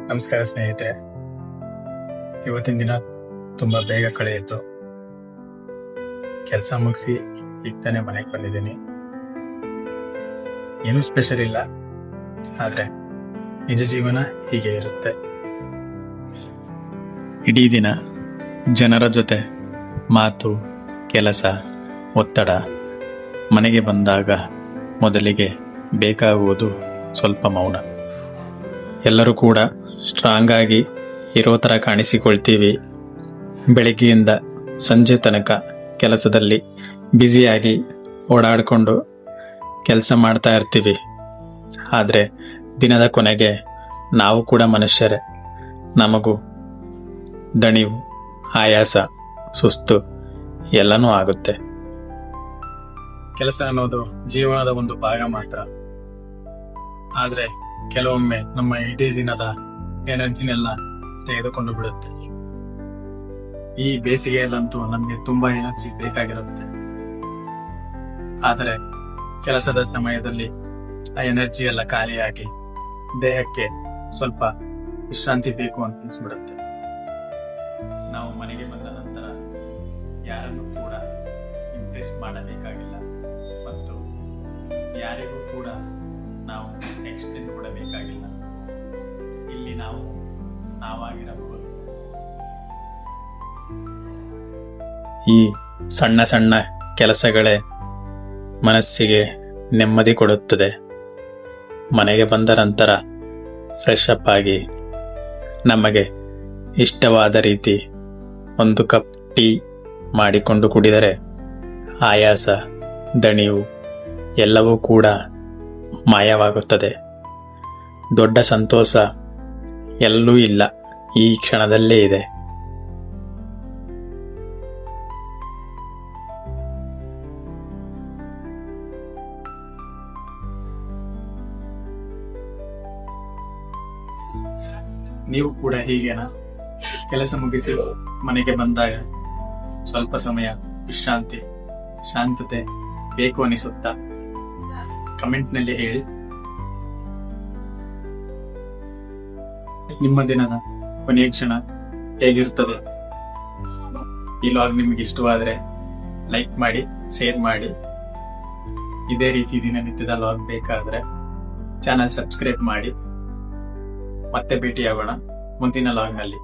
ನಮಸ್ಕಾರ ಸ್ನೇಹಿತರೆ, ಇವತ್ತಿನ ದಿನ ತುಂಬಾ ಬೇಗ ಕಳೆಯಿತು. ಕೆಲಸ ಮುಗಿಸಿ ಈಗ ತಾನೇ ಮನೆಗೆ ಬಂದಿದ್ದೀನಿ. ಏನೂ ಸ್ಪೆಷಲ್ ಇಲ್ಲ, ಆದ್ರೆ ನಿಜ ಜೀವನ ಹೀಗೆ ಇರುತ್ತೆ. ಇಡೀ ದಿನ ಜನರ ಜೊತೆ ಮಾತು, ಕೆಲಸ, ಒತ್ತಡ. ಮನೆಗೆ ಬಂದಾಗ ಮೊದಲಿಗೆ ಬೇಕಾಗುವುದು ಸ್ವಲ್ಪ ಮೌನ. ಎಲ್ಲರೂ ಕೂಡ ಸ್ಟ್ರಾಂಗ್ ಆಗಿ ಇರೋ ಥರ ಕಾಣಿಸಿಕೊಳ್ತೀವಿ. ಬೆಳಗ್ಗೆಯಿಂದ ಸಂಜೆ ತನಕ ಕೆಲಸದಲ್ಲಿ ಬ್ಯುಸಿಯಾಗಿ ಓಡಾಡಿಕೊಂಡು ಕೆಲಸ ಮಾಡ್ತಾ ಇರ್ತೀವಿ. ಆದರೆ ದಿನದ ಕೊನೆಗೆ ನಾವು ಕೂಡ ಮನುಷ್ಯರೇ. ನಮಗೂ ದಣಿವು, ಆಯಾಸ, ಸುಸ್ತು ಎಲ್ಲನೂ ಆಗುತ್ತೆ. ಕೆಲಸ ಅನ್ನೋದು ಜೀವನದ ಒಂದು ಭಾಗ ಮಾತ್ರ. ಆದರೆ ಕೆಲವೊಮ್ಮೆ ನಮ್ಮ ಇಡೀ ದಿನದ ಎನರ್ಜಿನೆಲ್ಲ ತೆಗೆದುಕೊಂಡು ಬಿಡುತ್ತೆ. ಈ ಬೇಸಿಗೆಯಲ್ಲಂತೂ ನಮಗೆ ತುಂಬಾ ಎನರ್ಜಿ ಬೇಕಾಗಿರುತ್ತೆ. ಆದರೆ ಕೆಲಸದ ಸಮಯದಲ್ಲಿ ಆ ಎನರ್ಜಿ ಎಲ್ಲ ಖಾಲಿಯಾಗಿ ದೇಹಕ್ಕೆ ಸ್ವಲ್ಪ ವಿಶ್ರಾಂತಿ ಬೇಕು ಅಂತ ಅನಿಸ್ಬಿಡುತ್ತೆ. ನಾವು ಮನೆಗೆ ಬಂದ ನಂತರ ಯಾರನ್ನು ಕೂಡ ಇಂಪ್ರೆಸ್ ಮಾಡಬೇಕಾಗಿಲ್ಲ ಮತ್ತು ಯಾರಿಗೂ ಕೂಡ ನಾವು ಎಕ್ಸ್ಪ್ಲೇನ್ ಕೊಡಬೇಕಾಗಿಲ್ಲ. ಇಲ್ಲಿ ನಾವು ನಾವಾಗಿರಬಹುದು. ಈ ಸಣ್ಣ ಸಣ್ಣ ಕೆಲಸಗಳೇ ಮನಸ್ಸಿಗೆ ನೆಮ್ಮದಿ ಕೊಡುತ್ತದೆ. ಮನೆಗೆ ಬಂದ ನಂತರ ಫ್ರೆಶ್ ಅಪ್ ಆಗಿ ನಮಗೆ ಇಷ್ಟವಾದ ರೀತಿ ಒಂದು ಕಪ್ ಟೀ ಮಾಡಿಕೊಂಡು ಕುಡಿದರೆ ಆಯಾಸ, ದಣಿವು ಎಲ್ಲವೂ ಕೂಡ ಮಾಯವಾಗುತ್ತದೆ. ದೊಡ್ಡ ಸಂತೋಷ ಎಲ್ಲೂ ಇಲ್ಲ, ಈ ಕ್ಷಣದಲ್ಲೇ ಇದೆ. ನೀವು ಕೂಡ ಹೀಗೇನಾ? ಕೆಲಸ ಮುಗಿಸಿ ಮನೆಗೆ ಬಂದಾಗ ಸ್ವಲ್ಪ ಸಮಯ ವಿಶ್ರಾಂತಿ, ಶಾಂತತೆ ಬೇಕು ಅನಿಸುತ್ತಾ? ಕಮೆಂಟ್ ನಲ್ಲಿ ಹೇಳಿ. ನಿಮ್ಮ ದಿನದ ಕೊನೆಯ ಕ್ಷಣ ಹೇಗಿರುತ್ತದೆ? ಈ ಲಾಗ್ ನಿಮಗೆ ಇಷ್ಟವಾದರೆ ಲೈಕ್ ಮಾಡಿ, ಶೇರ್ ಮಾಡಿ. ಇದೇ ರೀತಿ ದಿನನಿತ್ಯದ ಲಾಗ್ ಬೇಕಾದ್ರೆ ಚಾನಲ್ ಸಬ್ಸ್ಕ್ರೈಬ್ ಮಾಡಿ. ಮತ್ತೆ ಭೇಟಿಯಾಗೋಣ ಮುಂದಿನ ಲಾಗ್ ನಲ್ಲಿ.